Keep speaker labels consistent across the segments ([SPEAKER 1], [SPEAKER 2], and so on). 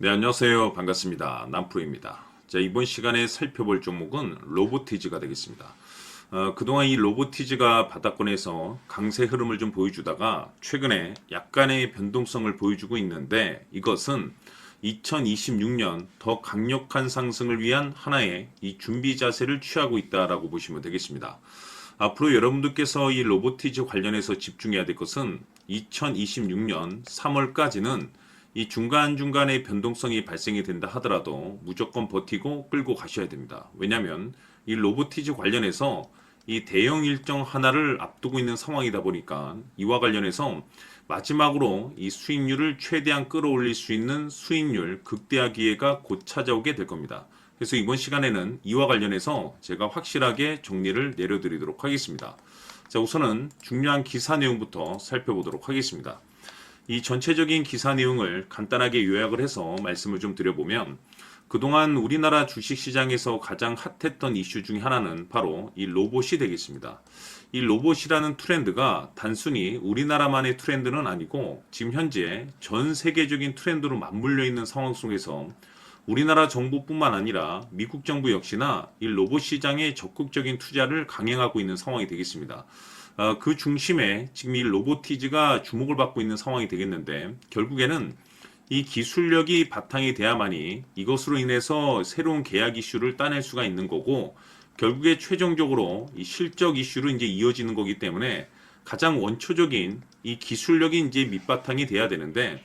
[SPEAKER 1] 네, 안녕하세요. 반갑습니다. 남프로입니다. 자, 이번 시간에 살펴볼 종목은 로보티즈가 되겠습니다. 그동안 이 로보티즈가 바닥권에서 강세 흐름을 좀 보여주다가 최근에 약간의 변동성을 보여주고 있는데 이것은 2026년 더 강력한 상승을 위한 하나의 이 준비 자세를 취하고 있다라고 보시면 되겠습니다. 앞으로 여러분들께서 이 로보티즈 관련해서 집중해야 될 것은 2026년 3월까지는 이 중간중간에 변동성이 발생이 된다 하더라도 무조건 버티고 끌고 가셔야 됩니다. 왜냐하면 이 로보티즈 관련해서 이 대형 일정 하나를 앞두고 있는 상황이다 보니까 이와 관련해서 마지막으로 이 수익률을 최대한 끌어올릴 수 있는 수익률 극대화 기회가 곧 찾아오게 될 겁니다. 그래서 이번 시간에는 이와 관련해서 제가 확실하게 정리를 내려드리도록 하겠습니다. 자, 우선은 중요한 기사 내용부터 살펴보도록 하겠습니다. 이 전체적인 기사 내용을 간단하게 요약을 해서 말씀을 좀 드려보면 그동안 우리나라 주식시장에서 가장 핫했던 이슈 중에 하나는 바로 이 로봇이 되겠습니다. 이 로봇이라는 트렌드가 단순히 우리나라만의 트렌드는 아니고 지금 현재 전 세계적인 트렌드로 맞물려 있는 상황 속에서 우리나라 정부뿐만 아니라 미국 정부 역시나 이 로봇 시장에 적극적인 투자를 강행하고 있는 상황이 되겠습니다. 그 중심에 지금 이 로보티즈가 주목을 받고 있는 상황이 되겠는데 결국에는 이 기술력이 바탕이 돼야만이 이것으로 인해서 새로운 계약 이슈를 따낼 수가 있는 거고 결국에 최종적으로 이 실적 이슈로 이제 이어지는 거기 때문에 가장 원초적인 이 기술력이 이제 밑바탕이 돼야 되는데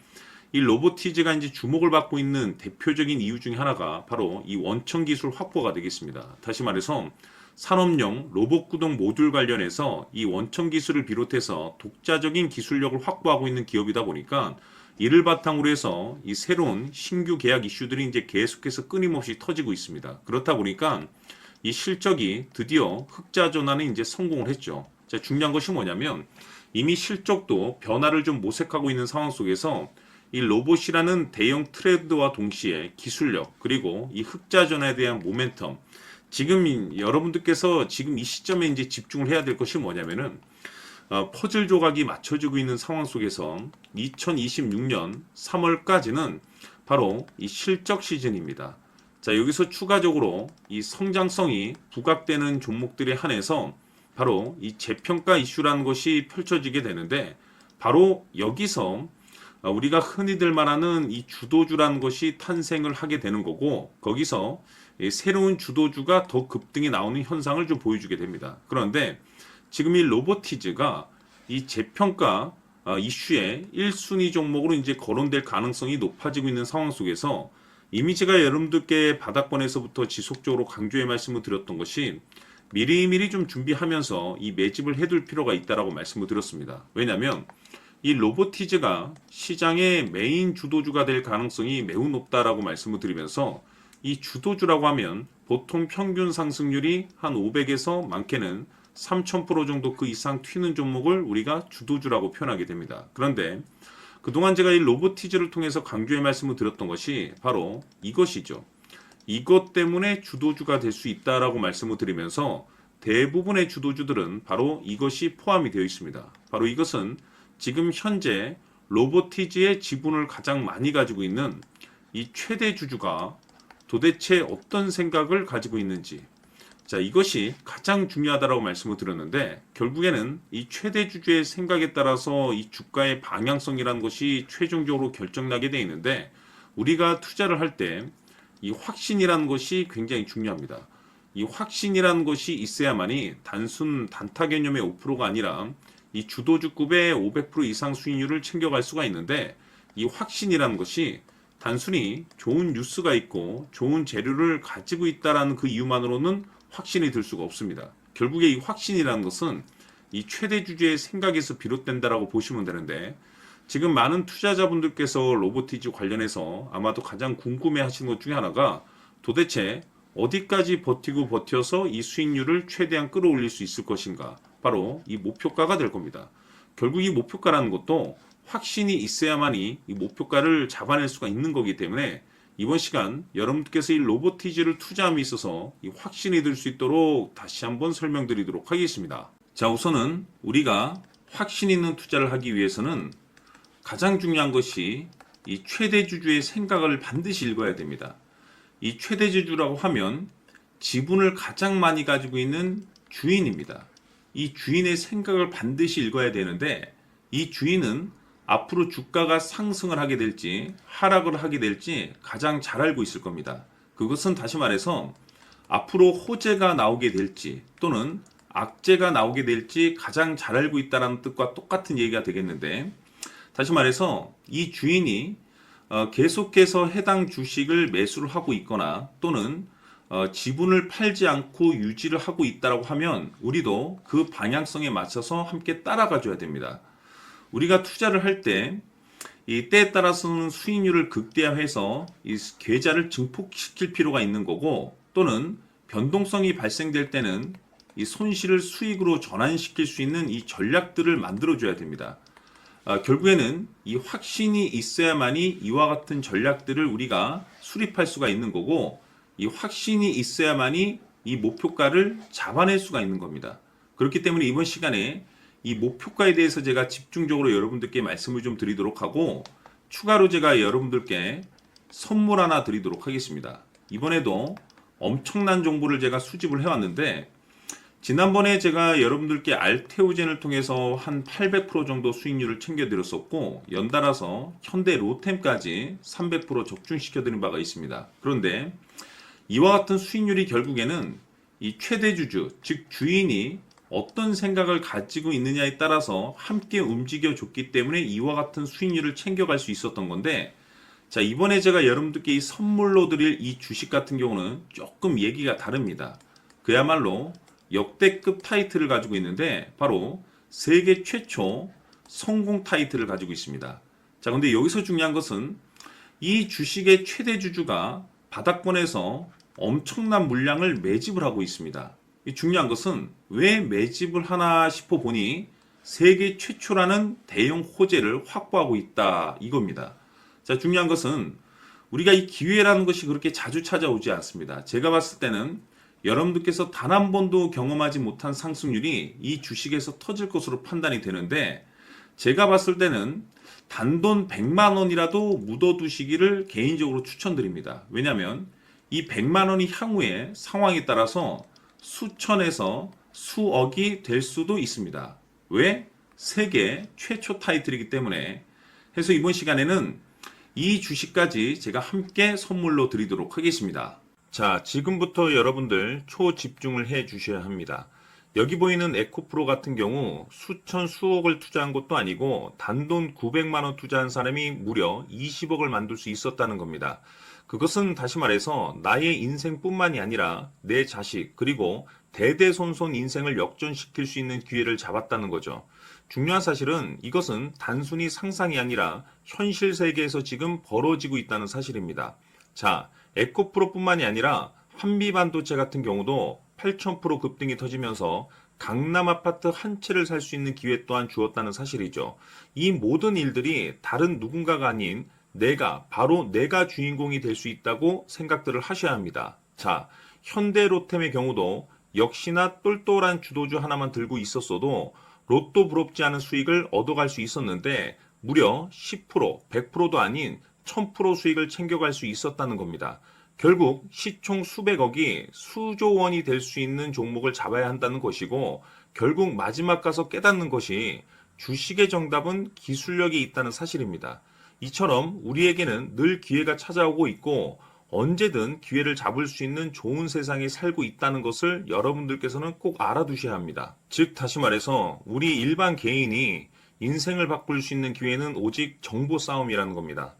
[SPEAKER 1] 이 로보티즈가 이제 주목을 받고 있는 대표적인 이유 중에 하나가 바로 이 원천 기술 확보가 되겠습니다. 다시 말해서 산업용 로봇 구동 모듈 관련해서 이 원천 기술을 비롯해서 독자적인 기술력을 확보하고 있는 기업이다 보니까 이를 바탕으로 해서 이 새로운 신규 계약 이슈들이 이제 계속해서 끊임없이 터지고 있습니다. 그렇다 보니까 이 실적이 드디어 흑자 전환에 이제 성공을 했죠. 자, 중요한 것이 뭐냐면 이미 실적도 변화를 좀 모색하고 있는 상황 속에서 이 로봇이라는 대형 트렌드와 동시에 기술력 그리고 이 흑자 전환에 대한 모멘텀 지금 여러분들께서 지금 이 시점에 이제 집중을 해야 될 것이 뭐냐면은 퍼즐 조각이 맞춰지고 있는 상황 속에서 2026년 3월까지는 바로 이 실적 시즌입니다. 자, 여기서 추가적으로 이 성장성이 부각되는 종목들에 한해서 바로 이 재평가 이슈라는 것이 펼쳐지게 되는데 바로 여기서 우리가 흔히들 말하는 이 주도주라는 것이 탄생을 하게 되는 거고 거기서 새로운 주도주가 더 급등이 나오는 현상을 좀 보여주게 됩니다. 그런데 지금 이 로보티즈가 이 재평가 이슈의 1순위 종목으로 이제 거론될 가능성이 높아지고 있는 상황 속에서 이미 제가 여러분들께 바닥권에서부터 지속적으로 강조의 말씀을 드렸던 것이 미리미리 좀 준비하면서 이 매집을 해둘 필요가 있다라고 말씀을 드렸습니다. 왜냐하면 이 로보티즈가 시장의 메인 주도주가 될 가능성이 매우 높다라고 말씀을 드리면서 이 주도주라고 하면 보통 평균 상승률이 한 500에서 많게는 3000% 정도 그 이상 튀는 종목을 우리가 주도주라고 표현하게 됩니다. 그런데 그동안 제가 이 로보티즈를 통해서 강조의 말씀을 드렸던 것이 바로 이것이죠. 이것 때문에 주도주가 될 수 있다라고 말씀을 드리면서 대부분의 주도주들은 바로 이것이 포함이 되어 있습니다. 바로 이것은 지금 현재 로보티즈의 지분을 가장 많이 가지고 있는 이 최대 주주가 도대체 어떤 생각을 가지고 있는지 자, 이것이 가장 중요하다라고 말씀을 드렸는데 결국에는 이 최대 주주의 생각에 따라서 이 주가의 방향성이라는 것이 최종적으로 결정나게 되어 있는데 우리가 투자를 할 때 이 확신이라는 것이 굉장히 중요합니다. 이 확신이라는 것이 있어야만이 단순 단타 개념의 5%가 아니라 이 주도주급의 500% 이상 수익률을 챙겨갈 수가 있는데 이 확신이라는 것이 단순히 좋은 뉴스가 있고 좋은 재료를 가지고 있다라는 그 이유만으로는 확신이 들 수가 없습니다. 결국에 이 확신이라는 것은 이 최대 주주의 생각에서 비롯된다라고 보시면 되는데 지금 많은 투자자분들께서 로보티즈 관련해서 아마도 가장 궁금해 하시는 것 중에 하나가 도대체 어디까지 버티고 버텨서 이 수익률을 최대한 끌어올릴 수 있을 것인가 바로 이 목표가가 될 겁니다. 결국 이 목표가라는 것도 확신이 있어야만이 이 목표가를 잡아낼 수가 있는 거기 때문에 이번 시간 여러분께서 이 로보티즈를 투자함에 있어서 이 확신이 들 수 있도록 다시 한번 설명드리도록 하겠습니다. 자, 우선은 우리가 확신 있는 투자를 하기 위해서는 가장 중요한 것이 이 최대주주의 생각을 반드시 읽어야 됩니다. 이 최대주주라고 하면 지분을 가장 많이 가지고 있는 주인입니다. 이 주인의 생각을 반드시 읽어야 되는데 이 주인은 앞으로 주가가 상승을 하게 될지 하락을 하게 될지 가장 잘 알고 있을 겁니다. 그것은 다시 말해서 앞으로 호재가 나오게 될지 또는 악재가 나오게 될지 가장 잘 알고 있다는 뜻과 똑같은 얘기가 되겠는데, 다시 말해서 이 주인이 계속해서 해당 주식을 매수를 하고 있거나 또는 지분을 팔지 않고 유지를 하고 있다고 하면 우리도 그 방향성에 맞춰서 함께 따라가 줘야 됩니다. 우리가 투자를 할 때 이 때에 따라서는 수익률을 극대화해서 이 계좌를 증폭시킬 필요가 있는 거고, 또는 변동성이 발생될 때는 이 손실을 수익으로 전환시킬 수 있는 이 전략들을 만들어 줘야 됩니다. 결국에는 이 확신이 있어야만이 이와 같은 전략들을 우리가 수립할 수가 있는 거고, 이 확신이 있어야만이 이 목표가를 잡아낼 수가 있는 겁니다. 그렇기 때문에 이번 시간에 이 목표가에 대해서 제가 집중적으로 여러분들께 말씀을 좀 드리도록 하고, 추가로 제가 여러분들께 선물 하나 드리도록 하겠습니다. 이번에도 엄청난 정보를 제가 수집을 해왔는데, 지난번에 제가 여러분들께 알테오젠을 통해서 한 800% 정도 수익률을 챙겨드렸었고, 연달아서 현대 로템까지 300% 적중시켜드린 바가 있습니다. 그런데 이와 같은 수익률이 결국에는 이 최대주주, 즉 주인이 어떤 생각을 가지고 있느냐에 따라서 함께 움직여 줬기 때문에 이와 같은 수익률을 챙겨갈 수 있었던 건데, 자, 이번에 제가 여러분들께 이 선물로 드릴 이 주식 같은 경우는 조금 얘기가 다릅니다. 그야말로 역대급 타이틀을 가지고 있는데 바로 세계 최초 성공 타이틀을 가지고 있습니다. 자, 근데 여기서 중요한 것은 이 주식의 최대주주가 바닥권에서 엄청난 물량을 매집을 하고 있습니다. 이 중요한 것은 왜 매집을 하나 싶어 보니 세계 최초라는 대형 호재를 확보하고 있다, 이겁니다. 자, 중요한 것은 우리가 이 기회라는 것이 그렇게 자주 찾아오지 않습니다. 제가 봤을 때는 여러분들께서 단 한 번도 경험하지 못한 상승률이 이 주식에서 터질 것으로 판단이 되는데, 제가 봤을 때는 단돈 100만 원이라도 묻어두시기를 개인적으로 추천드립니다. 왜냐하면 이 100만 원이 향후에 상황에 따라서 수천에서 수억이 될 수도 있습니다. 왜? 세계 최초 타이틀이기 때문에. 해서 이번 시간에는 이 주식까지 제가 함께 선물로 드리도록 하겠습니다. 자, 지금부터 여러분들 초집중을 해 주셔야 합니다. 여기 보이는 에코프로 같은 경우 수천 수억을 투자한 것도 아니고 단돈 900만 원 투자한 사람이 무려 20억을 만들 수 있었다는 겁니다. 그것은 다시 말해서 나의 인생뿐만이 아니라 내 자식 그리고 대대손손 인생을 역전시킬 수 있는 기회를 잡았다는 거죠. 중요한 사실은 이것은 단순히 상상이 아니라 현실 세계에서 지금 벌어지고 있다는 사실입니다. 자, 에코프로뿐만이 아니라 한미반도체 같은 경우도 8000% 급등이 터지면서 강남 아파트 한 채를 살 수 있는 기회 또한 주었다는 사실이죠. 이 모든 일들이 다른 누군가가 아닌 바로 내가 주인공이 될 수 있다고 생각들을 하셔야 합니다. 자, 현대로템의 경우도 역시나 똘똘한 주도주 하나만 들고 있었어도 로또 부럽지 않은 수익을 얻어갈 수 있었는데 무려 10%, 100%도 아닌 1000% 수익을 챙겨갈 수 있었다는 겁니다. 결국 시총 수백억이 수조 원이 될 수 있는 종목을 잡아야 한다는 것이고, 결국 마지막 가서 깨닫는 것이 주식의 정답은 기술력이 있다는 사실입니다. 이처럼 우리에게는 늘 기회가 찾아오고 있고 언제든 기회를 잡을 수 있는 좋은 세상에 살고 있다는 것을 여러분들께서는 꼭 알아두셔야 합니다. 즉 다시 말해서 우리 일반 개인이 인생을 바꿀 수 있는 기회는 오직 정보 싸움이라는 겁니다.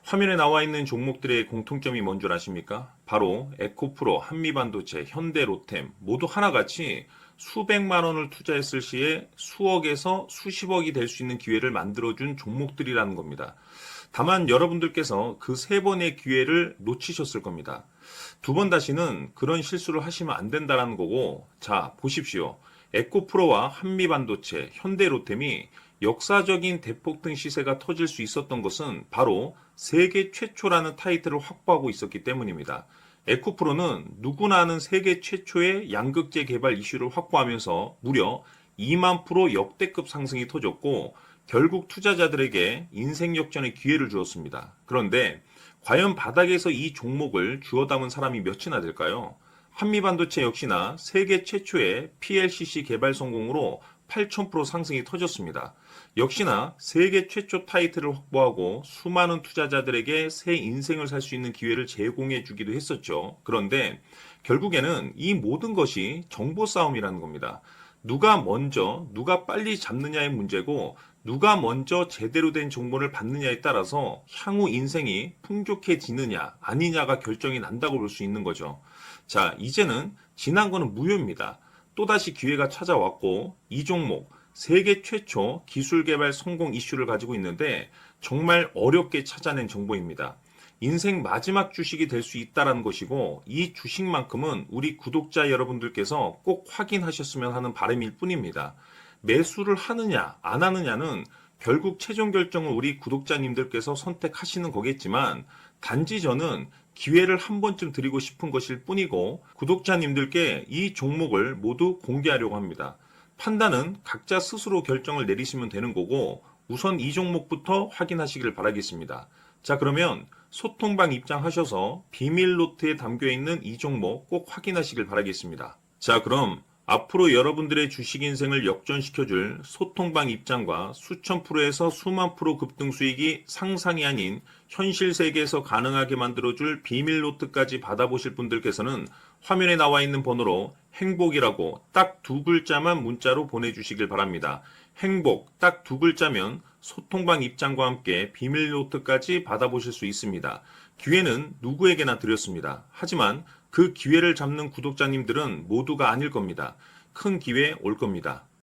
[SPEAKER 1] 화면에 나와 있는 종목들의 공통점이 뭔 줄 아십니까? 바로 에코프로, 한미반도체, 현대로템 모두 하나같이 수백만 원을 투자했을 시에 수억에서 수십억이 될 수 있는 기회를 만들어준 종목들이라는 겁니다. 다만 여러분들께서 그 세 번의 기회를 놓치셨을 겁니다. 두 번 다시는 그런 실수를 하시면 안 된다는 거고, 자 보십시오. 에코프로와 한미반도체, 현대로템이 역사적인 대폭등 시세가 터질 수 있었던 것은 바로 세계 최초라는 타이틀을 확보하고 있었기 때문입니다. 에코프로는 누구나 아는 세계 최초의 양극재 개발 이슈를 확보하면서 무려 2만% 역대급 상승이 터졌고, 결국 투자자들에게 인생 역전의 기회를 주었습니다. 그런데 과연 바닥에서 이 종목을 주워 담은 사람이 몇이나 될까요? 한미반도체 역시나 세계 최초의 PLCC 개발 성공으로 8,000% 상승이 터졌습니다. 역시나 세계 최초 타이틀을 확보하고 수많은 투자자들에게 새 인생을 살 수 있는 기회를 제공해 주기도 했었죠. 그런데 결국에는 이 모든 것이 정보 싸움이라는 겁니다. 누가 먼저, 누가 빨리 잡느냐의 문제고, 누가 먼저 제대로 된 정보를 받느냐에 따라서 향후 인생이 풍족해지느냐, 아니냐가 결정이 난다고 볼 수 있는 거죠. 자, 이제는 지난 거는 무효입니다. 또다시 기회가 찾아왔고, 이 종목, 세계 최초 기술 개발 성공 이슈를 가지고 있는데, 정말 어렵게 찾아낸 정보입니다. 인생 마지막 주식이 될 수 있다는 것이고, 이 주식만큼은 우리 구독자 여러분들께서 꼭 확인하셨으면 하는 바람일 뿐입니다. 매수를 하느냐 안 하느냐는 결국 최종 결정을 우리 구독자님들께서 선택하시는 거겠지만, 단지 저는 기회를 한 번쯤 드리고 싶은 것일 뿐이고, 구독자님들께 이 종목을 모두 공개하려고 합니다. 판단은 각자 스스로 결정을 내리시면 되는 거고, 우선 이 종목부터 확인하시길 바라겠습니다. 자, 그러면 소통방 입장하셔서 비밀 노트에 담겨 있는 이 종목 꼭 확인하시길 바라겠습니다. 자, 그럼 앞으로 여러분들의 주식 인생을 역전시켜줄 소통방 입장과 수천 프로에서 수만 프로 급등 수익이 상상이 아닌 현실 세계에서 가능하게 만들어줄 비밀 노트까지 받아보실 분들께서는 화면에 나와 있는 번호로 행복이라고 딱 두 글자만 문자로 보내주시길 바랍니다. 행복 딱 두 글자면 소통방 입장과 함께 비밀 노트까지 받아보실 수 있습니다. 기회는 누구에게나 드렸습니다. 하지만 그 기회를 잡는 구독자님들은 모두가 아닐 겁니다. 큰 기회 올 겁니다.